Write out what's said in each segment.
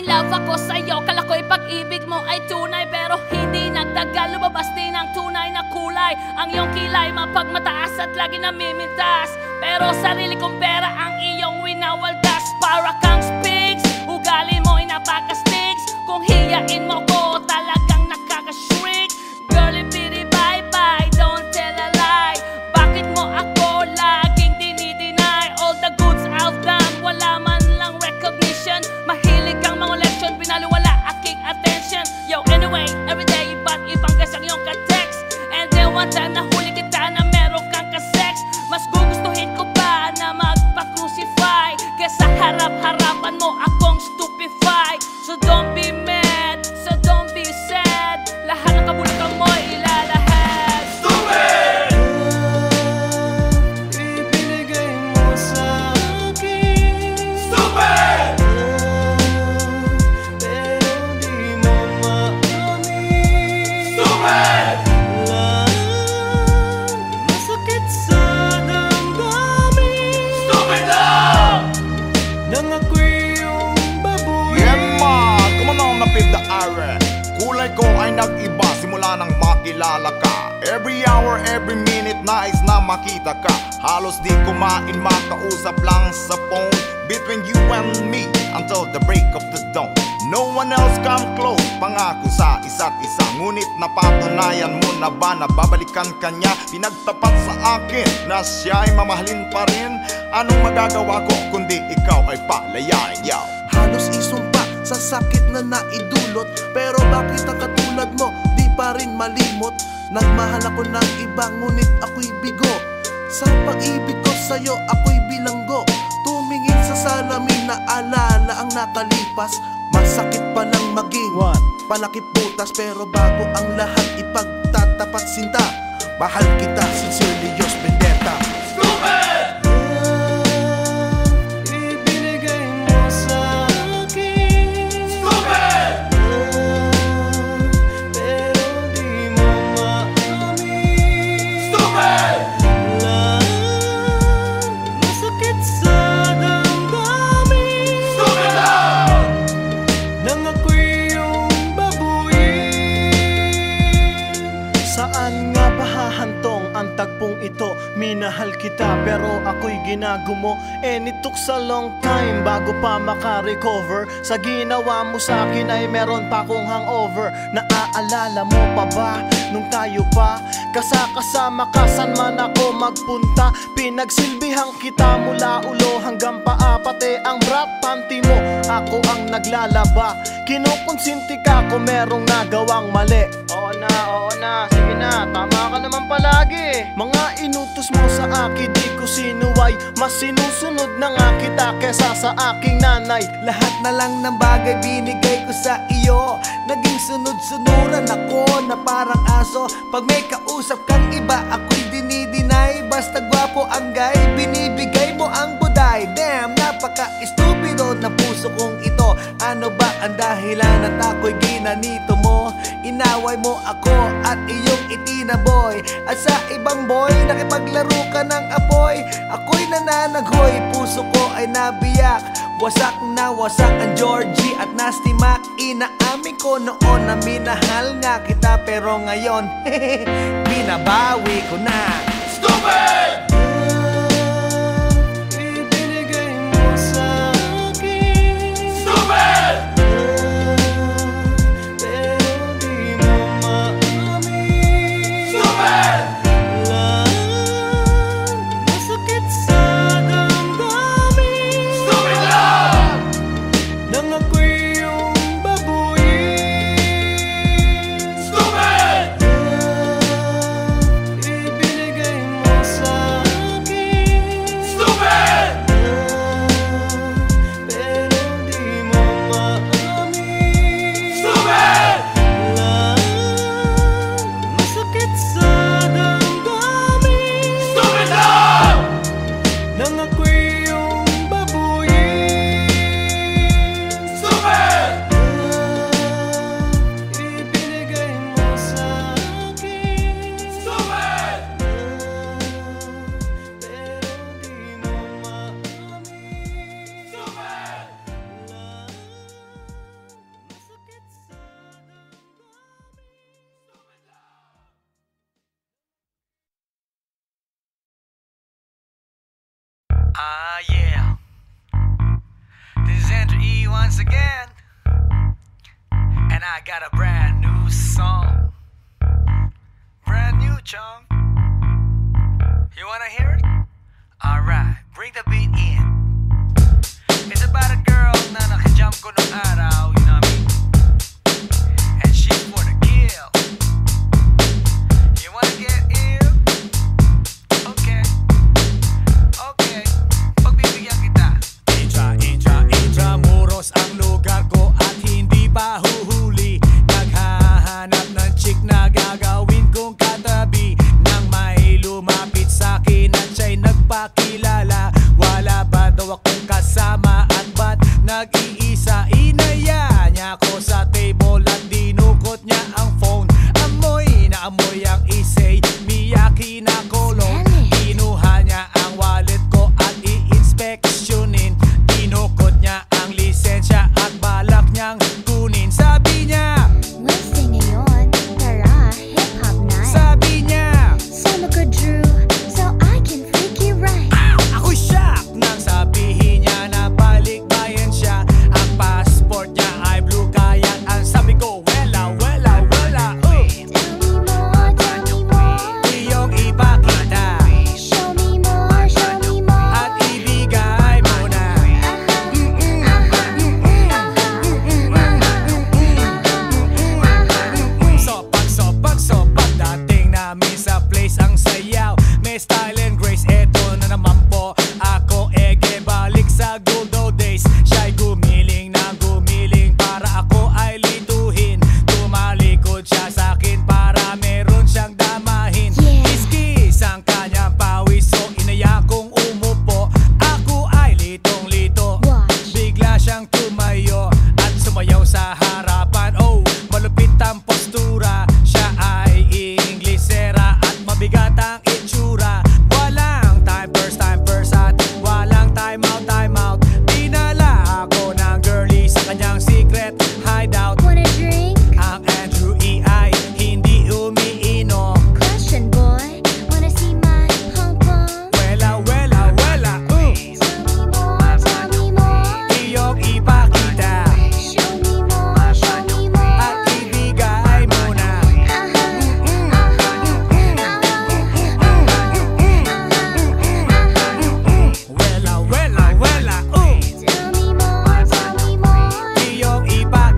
love ako sa'yo. Kala ko'y pag-ibig mo ay tunay, pero hindi nagtagal, lumabas din ang tunay na kulay. Ang iyong kilay mapagmataas at lagi namimintas, pero sarili kong pera ang iyong winawaldas. Para kang spigs, ugali mo'y napaka-sticks. Kung hiyain mo ko, talagang nakaka-shrink. Girlie bitty bye-bye, don't tell a lie. Bakit mo ako laging dinideny? All the goods I've done, wala man lang recognition. Mahilig kang mga leksyon, binaliwala aking attention. Yo, anyway, everyday iba't ibang gas ang iyong ka-text. And then one time nahuli kita na meron kang ka-sex. Mas gugustuhin ko pa na magpa-crucify kesa harap-harapan mo akong stupefy. So don't be mad, so don't be sad. Lahat ng kabulukan mo ilalahad. Stupid! Ibinigay mo sa akin. Stupid! Pero di mo maamin. Stupid! Masakit sa damdamin. Stupid lang! Nang ako'y yung baboy. Yeah man, kumanang napid the are. Kulay ko ay nag-iba simula nang makilala ka. Every hour, every minute nais na makita ka. Halos di kumain, makausap lang sa phone. Between you and me until the break of the dawn. No one else come close, pangako sa isa't isa. Ngunit napatunayan mo na ba na babalikan ka niya? Pinagtapat sa akin na siya ay mamahalin pa rin. Anong magagawa ko kundi ikaw ay palayain, yaw? Halos isumpa sa sakit na naidulot, pero bakit ang katulad mo di pa rin malimot? Nagmahal ako ng iba ngunit ako'y bigo. Sa pag-ibig ko sa'yo ako'y bilanggo. Tumingin sa salamin na alala ang nakalipas. Masakit palang maging palakip butas, pero bago ang lahat ipagtatapat sinta. Mahal kita sincerely, Diyos Vendetta. Stupid! Ibinigay mo sa akin. Stupid! Pero di mo maamin. Stupid! Masakit sa damdamin. Stupid lang! Nang ako'y yung babuyin. Saan nga ba hahantong ang tagpong ito? Minahal kita pero ako'y ginagumo. And it took a long time bago pa makarecover. Sa ginawa mo sa akin ay meron pa akong hangover. Naaalala mo pa ba nung tayo pa kasama ka saan man ako magpunta? Pinagsilbihan kita mula ulo hanggang paa, pati ang bra panty mo ako ang naglalaba. Kinukonsinti ka kung merong nagawang mali. Oo na, sige na, tama ka naman palagi. Mga inutos mo sa akin di ko sinuway. Mas sinusunod na nga kita kesa sa aking nanay. Lahat na lang ng bagay binigay ko sa iyo. Naging sunod-sunuran ako na parang aso. Pag may kausap kang iba, ako'y dinidinay. Basta gwapo ang guy, binibigay mo ang buday. Damn, napaka-estupido na puso kong ito. Ano ba ang dahilan at ako'y ginanito mo? Inaway mo ako at iyong itinaboy. At sa ibang boy, nakipaglaro ka ng apoy. Ako'y nananaghoy, puso ko ay nabiyak. Wasak na wasak ang Georgie at Nasty Mac. Inaamin ko noon na minahal nga kita, pero ngayon binabawi ko na. Stupid! Ibinigay mo sa akin. Stupid! Pero di mo maamin. Stupid! Masakit sa damdamin. Stupid lang! Nang ako'y yung babuyin. Stupid! Ibinigay mo sa akin. Stupid! Pero di mo maamin. Stupid! Masakit sa damdamin. Stupid lang! Nang ako'y yung babuyin. Stupid! Yeah. This is Andrew E once again. And I got a brand new song. Brand new, chong. You wanna hear it? Alright, bring the beat in. It's about a girl na nakajump ko nung araw, you know what I mean? And she's for the kill. You wanna get ill? Okay. Okay. Pagbibigyan kita. Intramuros ang lugar ko at hindi pa huhuli. Naghahanap ng chick na gagawin kong katabi. Nang may lumapit sa'kin at siya'y nagpakilala. Wala ba daw akong kasama at ba't nag-iisa? Inaya niya ako sa table at dinukot niya ang phone. Amoy na amoy ang isay, Miyaki na kolong. Kinuha niya ang wallet ko at i-inspeksyonin. Dinukot niya ang lisensya at balak niyang kunin. Sabi niya, Listing ngayon, tara, hip-hop night. sabi niya, Sama ko Drew, so I can freak you right. Ako'y shock nang sabihin niya na balikbayan siya. Ang passport niya ay blue, kaya ang sabi ko, wala, wala, wala. Tell me more, Iyong ipakita show me more, show me more. at ibigay mo na. Sopak dating namin sa place ang sayaw. May style and grace, eto na naman po. Ako ege balik sa good old days. Siya'y gumiling na gumiling para ako ay lituhin. Tumalikod siya sa'kin para meron siyang damahin. Yeah. Kiskis ang kanyang pawis, so inaya kong umupo. Ako ay litong-lito. Watch. Bigla siyang tumayo at sumayaw sa harapan. Oh, malupit ang postura. Siya ay Inglesera at mabigat ang itsura. Walang time first at walang time out. Dinala ako ng girlie sa kanyang secret hideout. Wanna drink? Ang Andrew E ay hindi umiinom. Question boy, wanna see my pom-pom? Wela, Tell me more, iyong ipakita show me more, show me more. at ibigay mo na. Wela, Tell me more, iyong ipakita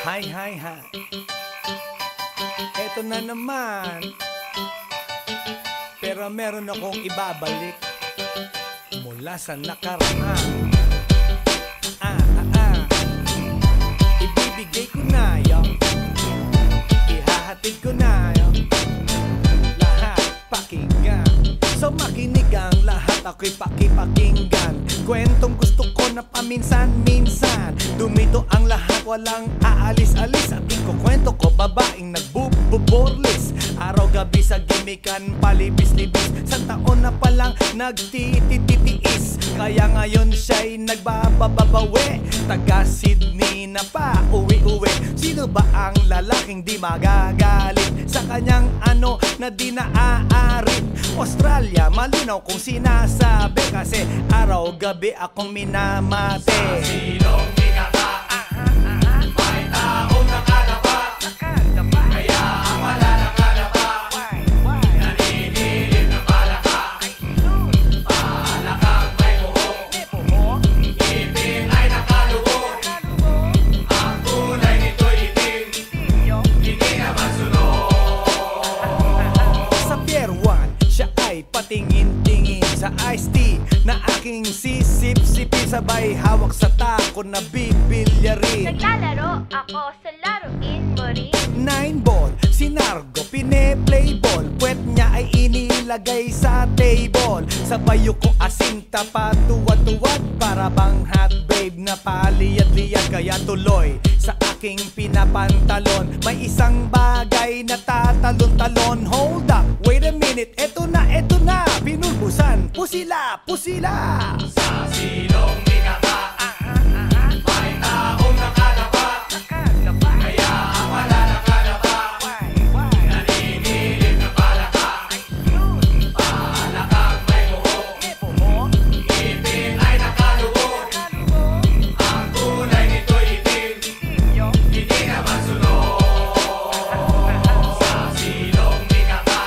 Hi, hi, hi. Eto na naman. Pero meron akong ibabalik mula sa nakaraan. Ibibigay ko na yung ihahatid ko na yung lahat pakinggan. So makinig ang lahat, ako'y pakipakinggan. Kwentong gusto ko na paminsan-minsan. Dumito ang lahat, walang aalis-alis. At ikukwento ko babaeng nagbububorlis. Araw-gabi sa gimikan, palibis-libis. Sa taon na palang nagtititiis. Kaya ngayon siya'y nagbabababawi. Taga Sydney na pa, uwi-uwi. Sino ba ang lalaking di magagalit sa kanyang ano na di naaarit? Australia, malinaw kung sinasabi. Kasi araw-gabi akong minamate. Sa silong di kata, may taong nakadapa. Kaya ang wala nakadapa, naninilig na palaka. Palakang may buhok, ngipin ay nakalubog. Ang kulay nito'y itim, hindi na masunod. Sa Pier 1, siya ay patingin-tingin sa iced tea na aking sisip-sipin. Sabay hawak sa tako na bibilyarin. Naglalaro ako sa laruin mo rin. 9-ball, si Nargo pine-playball. Puwet niya ay inilagay sa table. Sabay ko asinta patuwad-tuwad. Para bang hot babe na paliyad-liyad. Kaya tuloy sa aking pinapantalon may isang bagay na tatalon-talon. Hold up, wait a minute, eto na, binulbusan, pusila, pusila. Sa silong di kata, may taong nakadapa. Kaya ang wala nakadapa, naninilig na palaka. Palakang may buhok, ngipin ay nakalubog. Ang kulay nito'y itim, hindi na masunod. Sa silong di kata,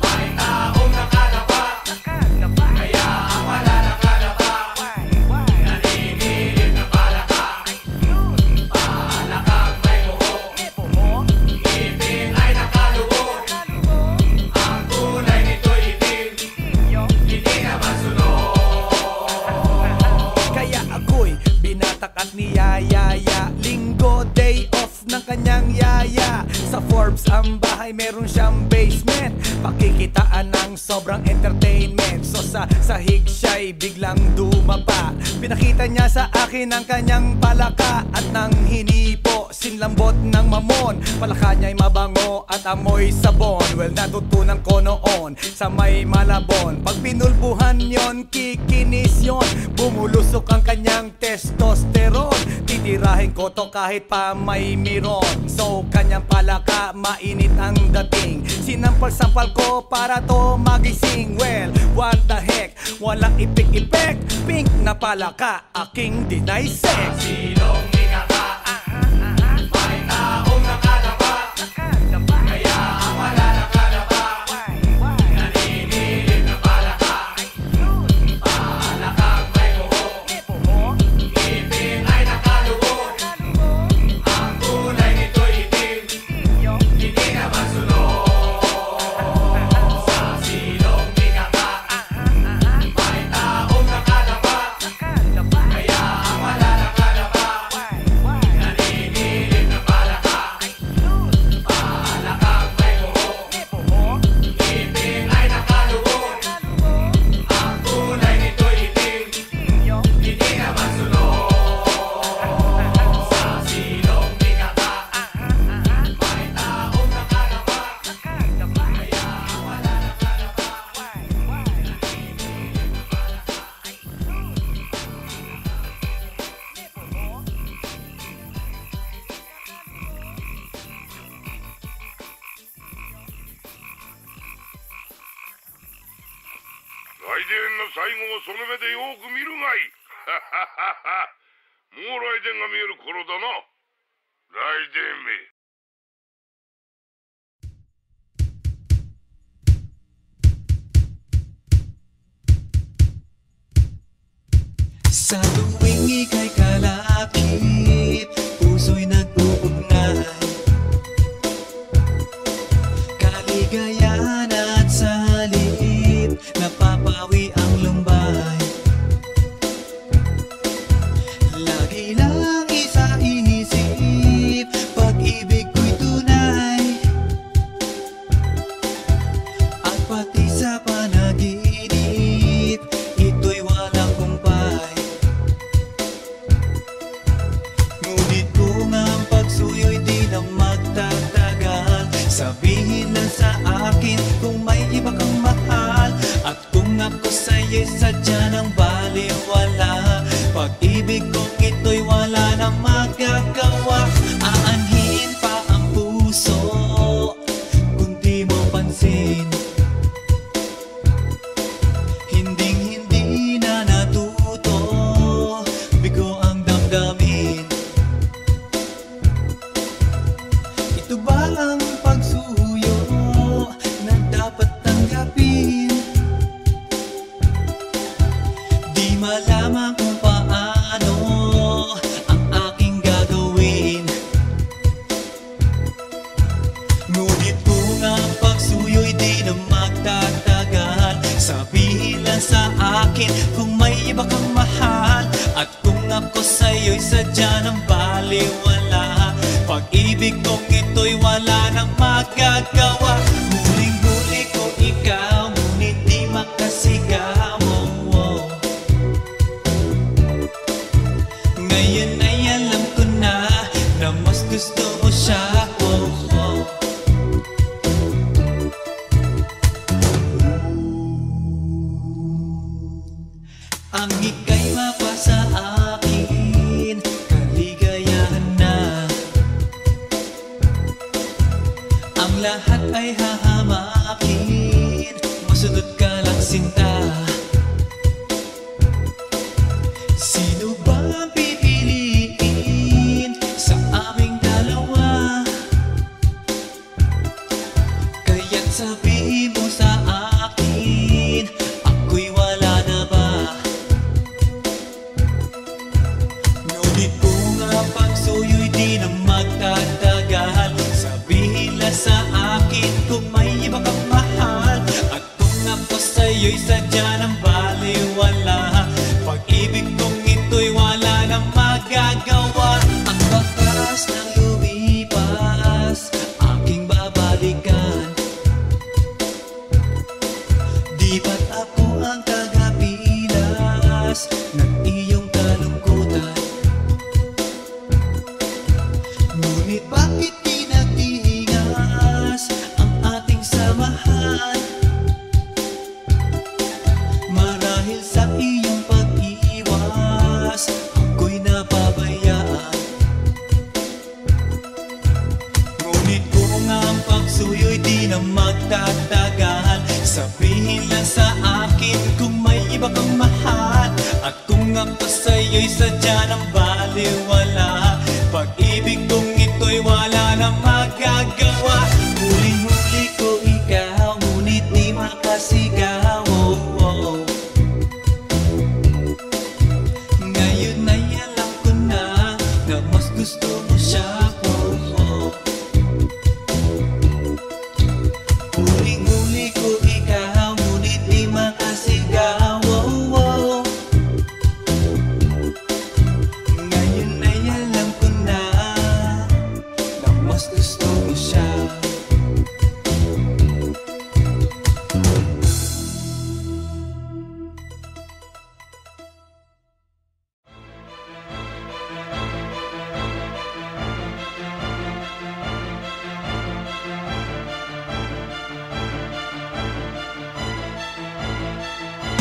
may taong nakadapa. Kaya ang wala nakadapa, naninilig na palaka. Palakang may buhok, ngipin ay nakalubog. Ang kulay nito'y itim, hindi na masunod. Kaya ako'y binatak at niyayaya. Linggo, day off ng kanyang yaya. Sa Forbes ang bahay, meron siyang basement. Pakikitaan ng sobrang entertainment. So sa sahig siya'y biglang dumapa. Pinakita niya sa akin ang kanyang palaka. At nang hinipo, sinlambot ng mamon. Palaka niya'y mabango at amoy sabon. Well, natutunan ko noon sa may Malabon. Pag pinulbuhan yon, kikinis yon. Bumulusok ang kanyang testosterone. Titirahin ko to kahit pa may miron. So kanyang palaka, mainit ang dating. Sinampal-sampal ko para to magising. Well, what the heck, walang ipik-ipek. Pink na palaka, aking deny sex. Silong di kata, may taong nakadapa. Kaya ang wala nakadapa, naninilig na palaka. Palakang may buhok, ngipin ay nakalubog. Ang kulay nito'y itim, hindi na masunod. Sa silong di kata, may taong nakadapa. Kaya ang wala nakadapa, naninilig na palaka. Palakang may buhok, ngipin ay nakalubog. Ang kulay nito'y itim, hindi na masunod. Sa silong di kata, may taong nakadapa. Kaya ang wala nakadapa, naninilig na palaka.来電の最後をその目でよく見るがいい。もう来電が見える頃だな。来電め。Sa tuwing ika'y kalapit, puso'y nag sa'yo'y sadya ng baliwala. Pag-ibig kong ito'y wala nang magagawa. Aanhin pa ang puso kung di mo pansin. Hinding-hindi na natuto, bigo ang damdamin. Ito ba ang pagsuyo na dapat tanggapin? Di malaman kung paano ang aking gagawin. Ngunit kung ang pagsuyo'y di na magtatagal, sabihin lang sa akin kung may iba kang mahal. At kung ako sa'yo'y sadya ng baliwala, pag-ibig kong ito'y wala nang magagawa. Huling-huli ko ikaw, ngunit di makasigaw. Ngayon ay alam ko na mas gusto mo siya. Ang ika'y mapasa akin, kaligayahan na. Ang lahat ay hahamakin, masunod ka lang sinta. Sino ba ang pipiliin sa aming dalawa? Kaya't sabihin mo sa akin, ako'y wala na ba? Ngunit kung ang pagsuyo'y di na magtatagal, sabihin lang sa akin kung may iba kang mahal. At kung ako sa'yo'y sadya ng baliwala, pag-ibig kong ito'y wala nang magagawa. Ang batas ng lumipas, aking babalikan. Di ba't ako ang tagapilas ng iyong kalungkutan? Ngunit bakit di nagtingas ang ating samahan? Marahil sa iyong pag-iwas, ako'y napabayaan. Ngunit kung ang pagsuyo'y di na magtatagal, sabihin lang sa akin kung may iba kang mahal. At kung ako sa'yo'y sadya ng baliwala, pag-ibig kong ito'y wala nang magagawa. Huling-huli ko ikaw, ngunit di makasigaw. Ngayon ay alam ko na mas gusto mo siya. Huling-huli ko ikaw, ngunit di makasigaw. Ngayon ay alam ko na mas gusto mo siya.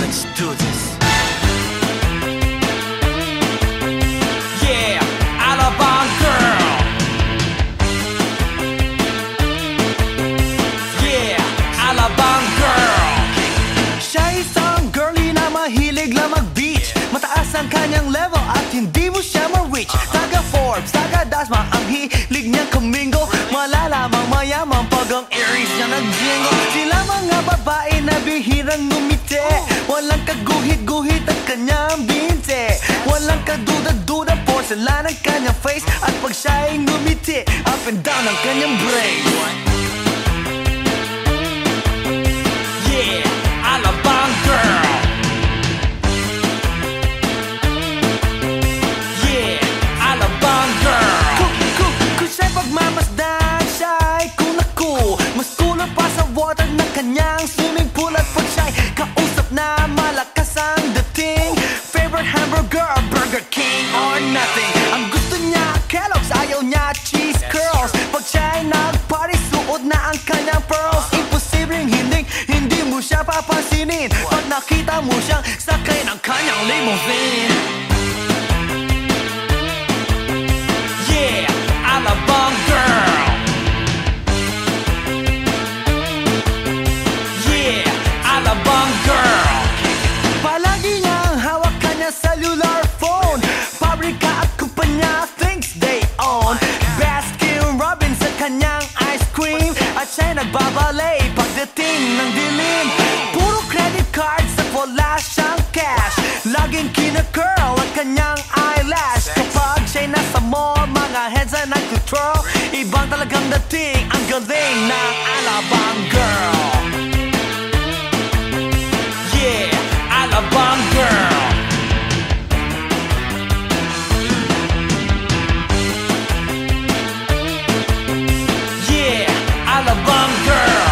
Let's do this. Yeah, Alabang girl. Yeah, Alabang girl. Siya isang girlie na mahilig lang mag-beach. Mataas ang kanyang level at hindi mo siya ma-reach. Taga Forbes, taga Dasma, ang hilig niyang kumingo. Malalamang mayaman pag ang Aries niya nag-jingle. Sila mga babae na bihirang ngumiti. Walang kaguhit-guhit ang kanyang binte. Walang kaduda-duda, porcelain ang kanyang face. At pag siya'y ngumiti, up and down ang kanyang brain. Yeah, Alabang girl. Yeah, Alabang girl. Kung siya'y pagmamasdan, siya'y kunaku. Mas kulot pa sa water ng kanyang swimming pool. At pag siya'y kausap na malakas ang dating, favorite hamburger, Burger King or nothing. Ang gusto niya Kellogg's, ayaw niya cheese curls. Pag siya'y nag-party, suot na ang kanyang pearls. Imposibleng hindi mo siya papansinin. Pag nakita mo siyang cellular phone. Pabrika at kumpanya, things they own. Baskin Robbins sa kanyang ice cream. At siya'y nagbabalay pagdating ng dilim. Puro credit cards at wala siyang cash. Laging kina-curl ang kanyang eyelash. Kapag siya'y nasa mall, mga heads ay nag-control. Ibang talagang dating, ang galing ng Alabang girl. Yeah, Alabang girl. Yeah, Alabang girl.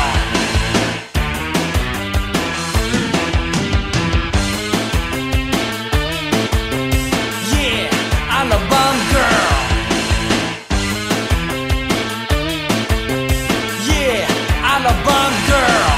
Yeah, Alabang girl. Yeah, Alabang girl.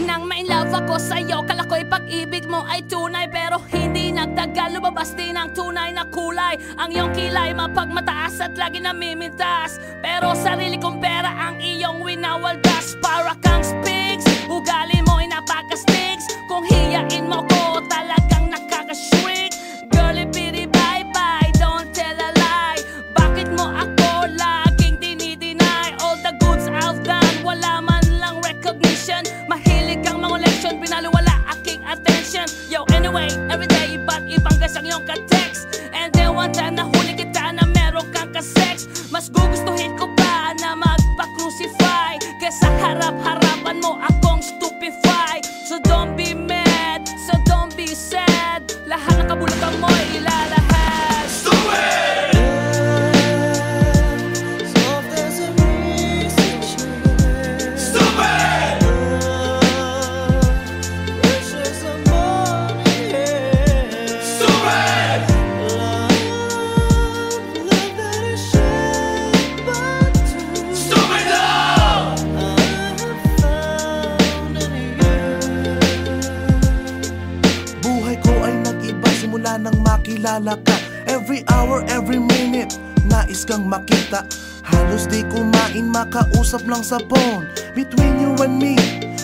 Nang ma-inlove ako sa'yo, kala ko'y pag-ibig mo ay tunay. Pero hindi nagtagal, lumabas din ang tunay na kulay. Ang iyong kilay mapagmataas at lagi namimintas. Pero sarili kong pera ang iyong winawaldas. Para kang Spigs, ugali mo ay napaka-Stigs. Kung hiyain mo ko, talagang nakaka-shrink. Girlie bitty bye-bye, don't tell a lie. Bakit mo ako laging dinideny? All the goods I've done, wala man lang recognition. Mahilig kang mangoleksyon, binaliwala aking attention. Yo, anyway, everyday iba't ibang guys ang iyong ka-text. And then one time nahuli kita na meron kang ka-sex. Mas gugustuhin ko pa na magpa-crucify kesa harap-harapan mo akong stupefy. So don't be mad, so don't be sad. Lahat ng kabulukan mo'y ilalahad. Stupid! Nang makilala ka, every hour, every minute, nais kang makita. Halos di kumain, makausap lang sa phone. Between you and me,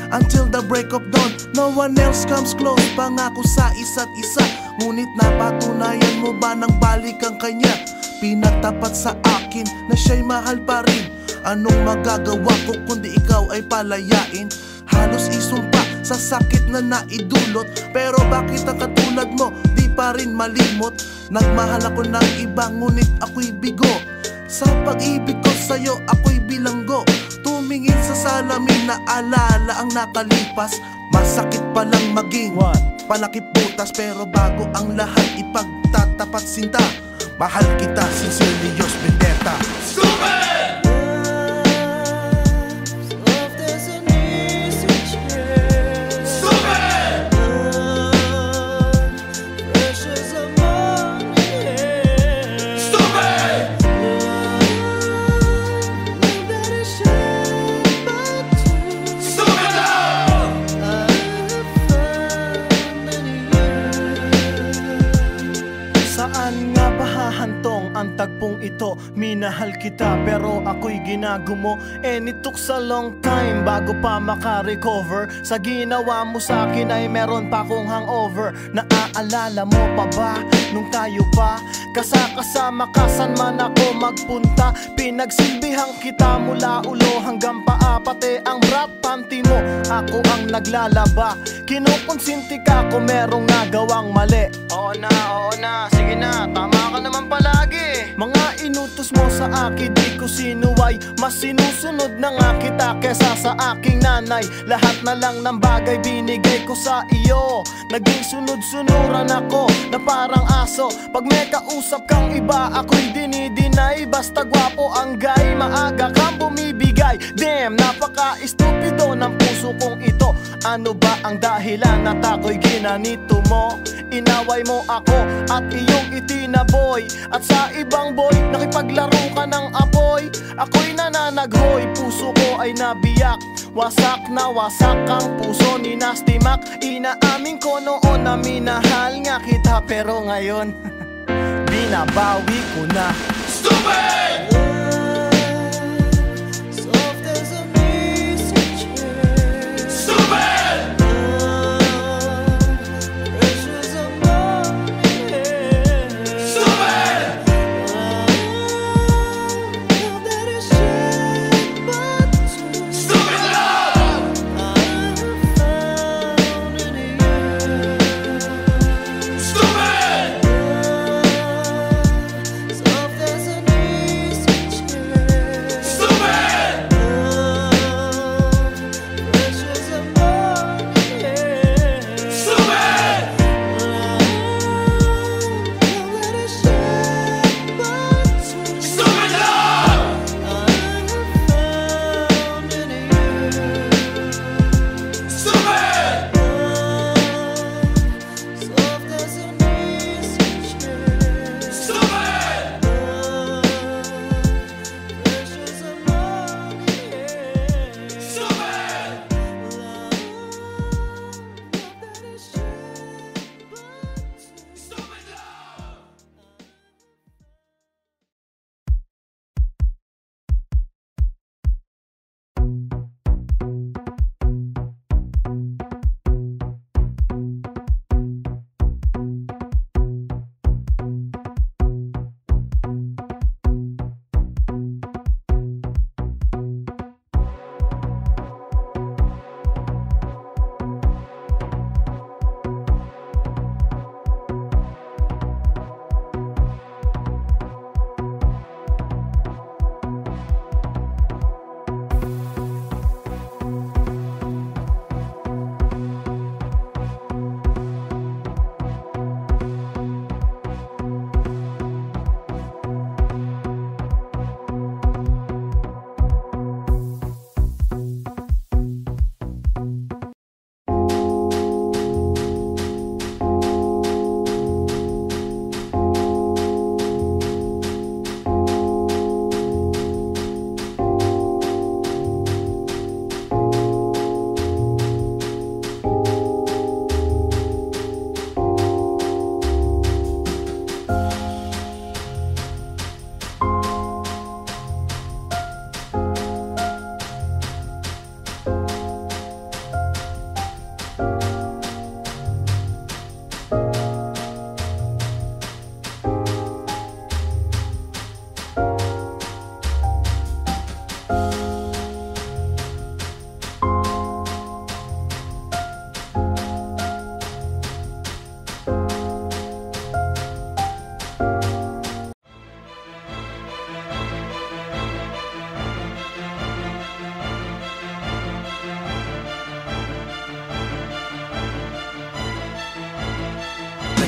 until the break of dawn. No one else comes close, pangako sa isa't isa. Ngunit napatunayan mo ba nang balik ang kanya? Pinagtapat sa akin na siya'y mahal pa rin. Anong magagawa ko kundi ikaw ay palayain? Halos isumpa sa sakit na naidulot. Pero bakit ang katulad mo di pa rin malimot? Nagmahal ako ng iba ngunit ako'y bigo. Sa pag-ibig ko sa'yo ako'y bilanggo. Tumingin sa salamin na alala ang nakalipas. Masakit palang maging palakip butas. Pero bago ang lahat ipagtatapat sinta. Mahal kita, sincerely yours, Vendetta. Stupid! Saan nga ba hahantong ang tagpong ito? Minahal kita pero ako'y ginagumo. And it took a long time bago pa makarecover. Sa ginawa mo sa akin ay meron pa akong hangover. Naaalala mo pa ba nung tayo pa kasama ka saan man ako magpunta? Pinagsilbihan kita mula ulo hanggang paa. Pati ang bra panty mo ako ang naglalaba. Kinukonsinti ka kung merong nagawang mali. Oo na, sige na, tama ka naman palagi. Mga inutos mo sa akin di ko sinuway. Mas sinusunod na nga kita kesa sa aking nanay. Lahat na lang ng bagay binigay ko sa iyo. Naging sunod-sunuran ako na parang aso. Pag may kausap kang iba ako'y dinidinay. Basta gwapo ang guy, maaga kang bumibigay. Damn, napaka-estupido ng puso kong ito. Ano ba ang dahilan at ako'y ginanito mo? Inaway mo ako at iyong itinaboy. At sa ibang boy, nakipaglaro ka ng apoy. Ako'y nananaghoy, puso ko ay nabiyak. Wasak na wasak ang puso ni Nasty Mac. Inaamin ko noon na minahal nga kita, pero ngayon binabawi ko na. Stupid!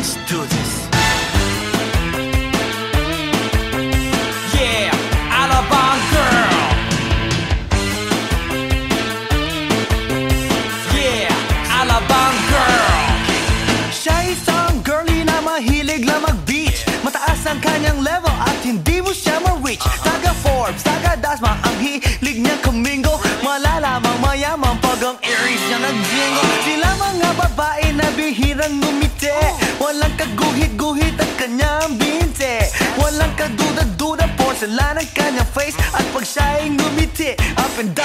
Let's do this. Yeah, Alabang girl. Yeah, Alabang girl. Siya isang girlie na mahilig lang mag-beach. Mataas ang kanyang level at hindi mo siya ma-reach. Taga Forbes, taga Dasma, ang hilig niya kumingo. Malalamang mayaman pag ang Aries niya nag-jingo. Sila mga babae na bihirang ngumiti. Walang kaguhit-guhit at kanyang binte. Walang kaduda-duda, porcelain ang kanyang face. At pag siya'y ngumiti, up and down